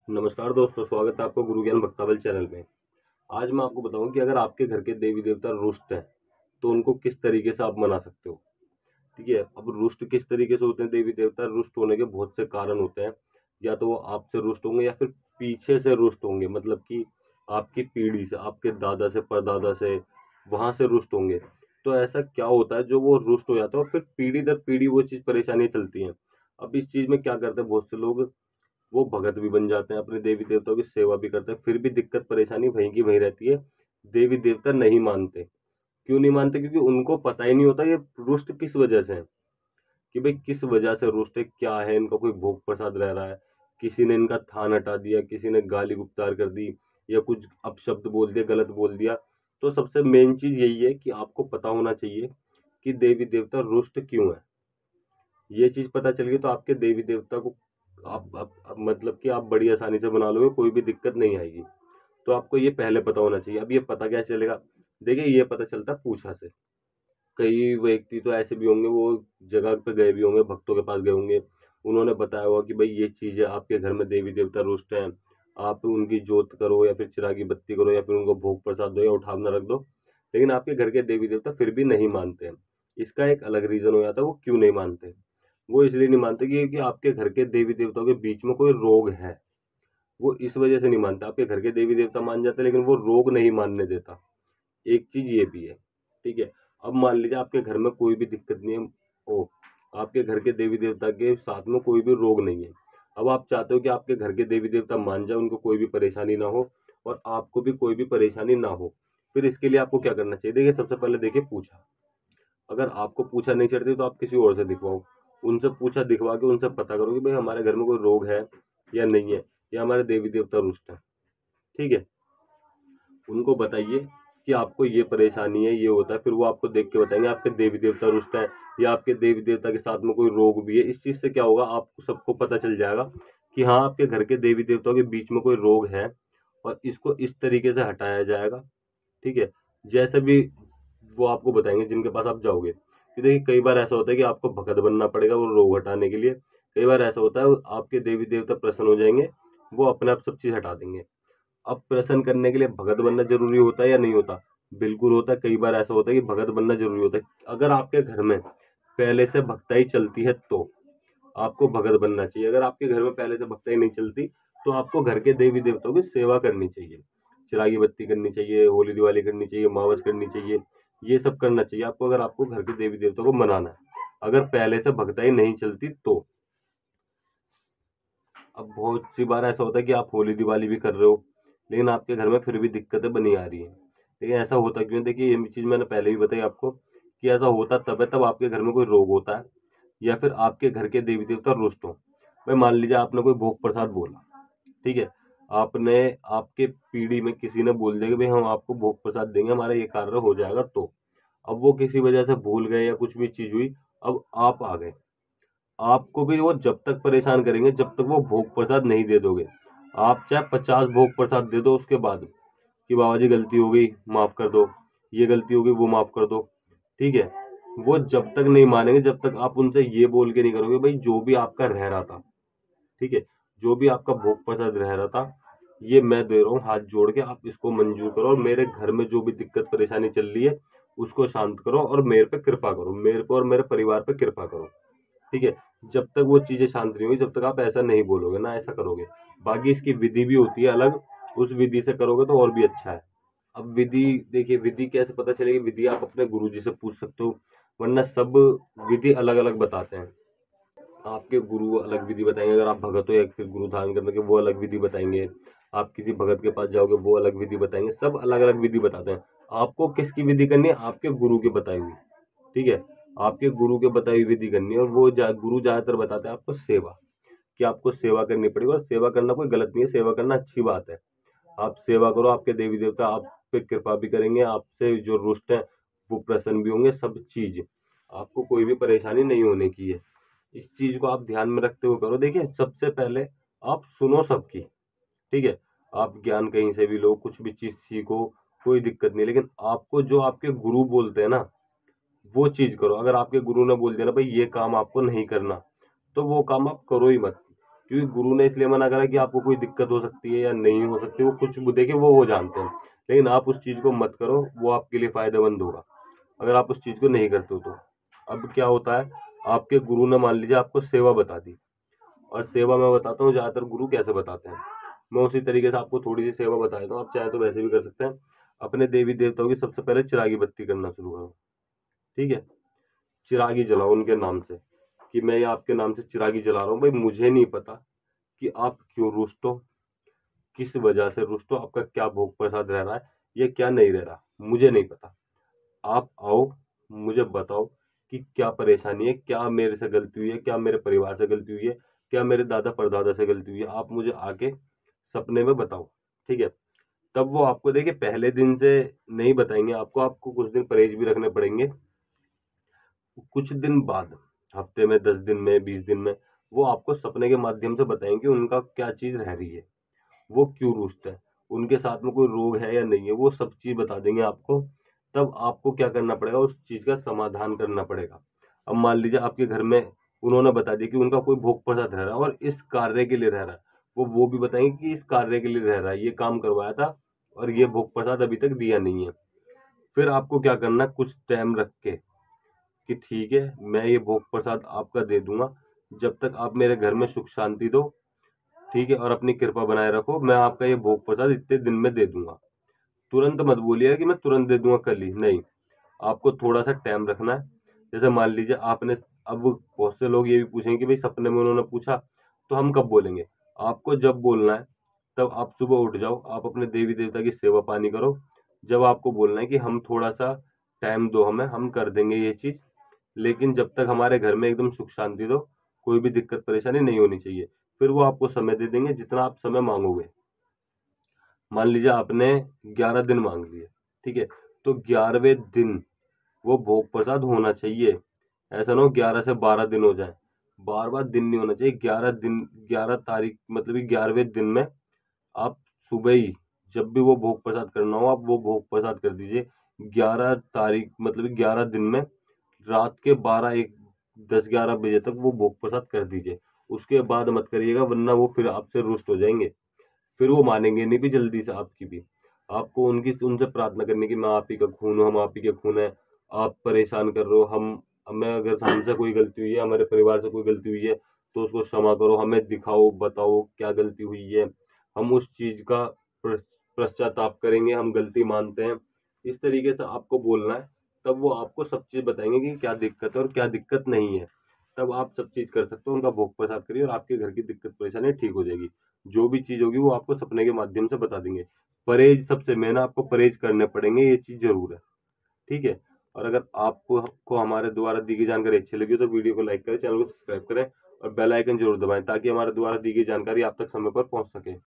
नमस्कार दोस्तों, स्वागत है आपको गुरु ज्ञान भक्तावल चैनल में। आज मैं आपको बताऊं कि अगर आपके घर के देवी देवता रुष्ट हैं तो उनको किस तरीके से आप मना सकते हो। ठीक है, अब रुष्ट किस तरीके से होते हैं देवी देवता, रुष्ट होने के बहुत से कारण होते हैं। या तो वो आपसे रुष्ट होंगे या फिर पीछे से रुष्ट होंगे, मतलब कि आपकी पीढ़ी से, आपके दादा से, परदादा से, वहां से रुष्ट होंगे। तो ऐसा क्या होता है जो वो रुष्ट हो जाता है और फिर पीढ़ी दर पीढ़ी वो चीज परेशानी चलती है। अब इस चीज में क्या करते हैं बहुत से लोग, वो भगत भी बन जाते हैं, अपने देवी देवताओं की सेवा भी करते हैं, फिर भी दिक्कत परेशानी वहीं की वहीं रहती है। देवी देवता नहीं मानते। क्यों नहीं मानते? क्योंकि उनको पता ही नहीं होता ये रुष्ट किस वजह से है, कि भाई किस वजह से रुष्ट है, क्या है इनका, कोई भोग प्रसाद रह रहा है, किसी ने इनका थान हटा दिया, किसी ने गाली गुप्तार कर दी, या कुछ अपशब्द बोल दिया, गलत बोल दिया। तो सबसे मेन चीज यही है कि आपको पता होना चाहिए कि देवी देवता रुष्ट क्यों है। ये चीज पता चल गई तो आपके देवी देवता को आप मतलब कि आप बड़ी आसानी से बना लोगे, कोई भी दिक्कत नहीं आएगी। तो आपको ये पहले पता होना चाहिए। अब ये पता क्या चलेगा? देखिए, ये पता चलता है पूछा से। कई व्यक्ति तो ऐसे भी होंगे, वो जगह पे गए भी होंगे, भक्तों के पास गए होंगे, उन्होंने बताया होगा कि भाई ये चीज है, आपके घर में देवी देवता रुष्ट हैं, आप उनकी जोत करो या फिर चिरागी बत्ती करो या फिर उनको भोग प्रसाद दो या उठावना रख दो। लेकिन आपके घर के देवी देवता फिर भी नहीं मानते हैं। इसका एक अलग रीजन हो जाता है, वो क्यों नहीं मानते। वो इसलिए नहीं मानते कि आपके घर के देवी देवताओं के बीच में कोई रोग है। वो इस वजह से नहीं मानते। आपके घर के देवी देवता मान जाते हैं लेकिन वो रोग नहीं मानने देता। एक चीज ये भी है। ठीक है, अब मान लीजिए आपके घर में कोई भी दिक्कत नहीं है, ओ आपके घर के देवी देवता के साथ में कोई भी रोग नहीं है। अब आप चाहते हो कि आपके घर के देवी देवता मान जाए, उनको कोई भी परेशानी ना हो और आपको भी कोई भी परेशानी ना हो। फिर इसके लिए आपको क्या करना चाहिए? देखिए, सबसे पहले देखिए पूछा। अगर आपको पूछा नहीं चढ़ती तो आप किसी और से दिखवाओ। उनसे पूछा दिखवा के उनसे पता करो कि भाई हमारे घर में कोई रोग है या नहीं है, या हमारे देवी देवता रुष्ट है। ठीक है, उनको बताइए कि आपको ये परेशानी है, ये होता है, फिर वो आपको देख के बताएंगे आपके देवी देवता रुष्ट है या आपके देवी देवता के साथ में कोई रोग भी है। इस चीज से क्या होगा, आपको सबको पता चल जाएगा कि हाँ, आपके घर के देवी देवताओं के बीच में कोई रोग है और इसको इस तरीके से हटाया जाएगा। ठीक है, जैसे भी वो आपको बताएंगे जिनके पास आप जाओगे। कि देखिए, कई बार ऐसा होता है कि आपको भगत बनना पड़ेगा वो रोग हटाने के लिए। कई बार ऐसा होता है आपके देवी देवता प्रसन्न हो जाएंगे, वो अपने आप सब चीज हटा देंगे। अब प्रसन्न करने के लिए भगत बनना जरूरी होता है या नहीं होता? बिल्कुल होता है। कई बार ऐसा होता है कि भगत बनना जरूरी होता है। अगर आपके घर में पहले से भक्ताई चलती है तो आपको भगत बनना चाहिए। अगर आपके घर में पहले से भक्ताई नहीं चलती तो आपको घर के देवी देवताओं की सेवा करनी चाहिए, चिरागी बत्ती करनी चाहिए, होली दिवाली करनी चाहिए, मावस करनी चाहिए। ये सब करना चाहिए आपको, अगर आपको घर के देवी देवताओं को मनाना है। अगर पहले से भक्ताई नहीं चलती तो। अब बहुत सी बार ऐसा होता है कि आप होली दिवाली भी कर रहे हो लेकिन आपके घर में फिर भी दिक्कतें बनी आ रही है। लेकिन ऐसा होता क्यों है? देखिए, ये चीज मैंने पहले भी बताई आपको कि ऐसा होता तब है तब आपके घर में कोई रोग होता है या फिर आपके घर के देवी देवता रुष्ट हो। भाई मान लीजिए आपने कोई भोग प्रसाद बोला। ठीक है, आपने, आपके पीढ़ी में किसी ने बोल दिया कि भाई हम आपको भोग प्रसाद देंगे, हमारा ये कार्य हो जाएगा। तो अब वो किसी वजह से भूल गए या कुछ भी चीज हुई, अब आप आ गए, आपको भी वो जब तक परेशान करेंगे जब तक वो भोग प्रसाद नहीं दे दोगे। आप चाहे 50 भोग प्रसाद दे दो उसके बाद कि बाबा जी गलती हो गई, माफ कर दो, ये गलती हो गई, वो माफ कर दो। ठीक है, वो जब तक नहीं मानेंगे जब तक आप उनसे ये बोल के नहीं करोगे भाई जो भी आपका रह रहा था, ठीक है, जो भी आपका भोग प्रसाद रह रहा था ये मैं दे रहा हूँ, हाथ जोड़ के आप इसको मंजूर करो और मेरे घर में जो भी दिक्कत परेशानी चल रही है उसको शांत करो और मेरे पे कृपा करो, मेरे को और मेरे परिवार पे कृपा करो। ठीक है, जब तक वो चीजें शांत नहीं होगी जब तक आप ऐसा नहीं बोलोगे ना, ऐसा करोगे। बाकी इसकी विधि भी होती है अलग, उस विधि से करोगे तो और भी अच्छा है। अब विधि, देखिए विधि कैसे पता चलेगी? विधि आप अपने गुरु जी से पूछ सकते हो, वरना सब विधि अलग अलग बताते हैं। आपके गुरु अलग विधि बताएंगे, अगर आप भगत हो या फिर गुरु धारण करने के, वो अलग विधि बताएंगे। आप किसी भगत के पास जाओगे वो अलग विधि बताएंगे, सब अलग अलग विधि बताते हैं। आपको किसकी विधि करनी है? आपके गुरु की बताई हुई। ठीक है, आपके गुरु के बताई हुई विधि करनी है। और वो गुरु ज्यादातर बताते हैं आपको सेवा, कि आपको सेवा करनी पड़ेगी। और सेवा करना कोई गलत नहीं है, सेवा करना अच्छी बात है। आप सेवा करो, आपके देवी देवता आप पे कृपा भी करेंगे, आपसे जो रुष्ट है वो प्रसन्न भी होंगे। सब चीज, आपको कोई भी परेशानी नहीं होने की है। इस चीज को आप ध्यान में रखते हुए करो। देखिए, सबसे पहले आप सुनो सबकी। ठीक है, आप ज्ञान कहीं से भी लो, कुछ भी चीज सीखो, कोई दिक्कत नहीं, लेकिन आपको जो आपके गुरु बोलते हैं ना वो चीज करो। अगर आपके गुरु ने बोल दिया ना भाई ये काम आपको नहीं करना, तो वो काम आप करो ही मत। क्योंकि गुरु ने इसलिए मना करा कि आपको कोई दिक्कत हो सकती है या नहीं हो सकती, वो कुछ देखिए वो जानते हैं, लेकिन आप उस चीज़ को मत करो, वो आपके लिए फायदेमंद होगा अगर आप उस चीज़ को नहीं करते हो तो। अब क्या होता है, आपके गुरु ने मान लीजिए आपको सेवा बता दी, और सेवा मैं बताता हूँ ज़्यादातर गुरु कैसे बताते हैं, मैं उसी तरीके से आपको थोड़ी सी सेवा बता देता हूँ, आप चाहे तो वैसे भी कर सकते हैं। अपने देवी देवताओं की सबसे पहले चिरागी बत्ती करना शुरू करो, ठीक है। चिरागी जलाओ उनके नाम से, कि मैं ये आपके नाम से चिरागी जला रहा हूँ। भाई मुझे नहीं पता कि आप क्यों रुष्ट हो, किस वजह से रुष्ट हो, आपका क्या भोग प्रसाद रह रहा है या क्या नहीं रह रहा, मुझे नहीं पता। आप आओ, मुझे बताओ कि क्या परेशानी है, क्या मेरे से गलती हुई है, क्या मेरे परिवार से गलती हुई है, क्या मेरे दादा परदादा से गलती हुई है, आप मुझे आके सपने में बताओ, ठीक है। तब वो आपको देखिए पहले दिन से नहीं बताएंगे आपको, आपको कुछ दिन परहेज भी रखने पड़ेंगे। कुछ दिन बाद, हफ्ते में, 10 दिन में, 20 दिन में, वो आपको सपने के माध्यम से बताएंगे उनका क्या चीज रह रही है, वो क्यों रुष्ट है, उनके साथ में कोई रोग है या नहीं है, वो सब चीज बता देंगे आपको। तब आपको क्या करना पड़ेगा, उस चीज का समाधान करना पड़ेगा। अब मान लीजिए आपके घर में उन्होंने बता दिया कि उनका कोई भोग प्रसाद रह रहा है और इस कार्य के लिए रह रहा है, वो भी बताएंगे कि इस कार्य के लिए रह रहा है, ये काम करवाया था और ये भोग प्रसाद अभी तक दिया नहीं है। फिर आपको क्या करना, कुछ टाइम रख के कि ठीक है मैं ये भोग प्रसाद आपका दे दूंगा, जब तक आप मेरे घर में सुख शांति दो, ठीक है, और अपनी कृपा बनाए रखो, मैं आपका ये भोग प्रसाद इतने दिन में दे दूंगा। तुरंत मत बोलिएगा कि मैं तुरंत दे दूंगा कल ही, नहीं, आपको थोड़ा सा टाइम रखना है। जैसे मान लीजिए आपने, अब बहुत से लोग ये भी पूछेंगे कि भाई सपने में उन्होंने पूछा तो हम कब बोलेंगे, आपको जब बोलना है तब आप सुबह उठ जाओ, आप अपने देवी देवता की सेवा पानी करो, जब आपको बोलना है कि हम थोड़ा सा टाइम दो हमें, हम कर देंगे ये चीज, लेकिन जब तक हमारे घर में एकदम सुख शांति दो, कोई भी दिक्कत परेशानी नहीं होनी चाहिए। फिर वो आपको समय दे देंगे जितना आप समय मांगोगे। मान लीजिए आपने 11 दिन मांग लिए, ठीक है, तो 11वें दिन वो भोग प्रसाद होना चाहिए। ऐसा ना हो 11 से 12 दिन हो जाए, बार बार दिन नहीं होना चाहिए। 11 दिन, 11 तारीख मतलब कि 11वें दिन में आप सुबह ही जब भी वो भोग प्रसाद करना हो आप वो भोग प्रसाद कर दीजिए। 11 तारीख मतलब 11 दिन में रात के 12, 1, 10, 11 बजे तक वो भोग प्रसाद कर दीजिए। उसके बाद मत करिएगा, वरना वो फिर आपसे रुष्ट हो जाएंगे, फिर वो मानेंगे नहीं भी जल्दी से आपकी भी। आपको उनकी उनसे प्रार्थना करनी कि मैं आप ही का खून हूँ, हम आप ही के खून है, आप परेशान कर रहे हो, हम हमें अगर हमसे कोई गलती हुई है, हमारे परिवार से कोई गलती हुई है तो उसको क्षमा करो, हमें दिखाओ, बताओ क्या गलती हुई है, हम उस चीज का पश्चाताप करेंगे, हम गलती मानते हैं। इस तरीके से आपको बोलना है, तब वो आपको सब चीज बताएंगे कि क्या दिक्कत है और क्या दिक्कत नहीं है। तब आप सब चीज कर सकते हो, उनका भोग प्रसाद करिए और आपके घर की दिक्कत परेशानी ठीक हो जाएगी। जो भी चीज होगी वो आपको सपने के माध्यम से बता देंगे। परहेज सबसे मेन, आपको परहेज करने पड़ेंगे, ये चीज जरूर है, ठीक है। और अगर आपको को हमारे द्वारा दी गई जानकारी अच्छी लगी तो वीडियो को लाइक करें, चैनल को सब्सक्राइब करें और बेल आइकन जरूर दबाएं ताकि हमारे द्वारा दी गई जानकारी आप तक समय पर पहुंच सके।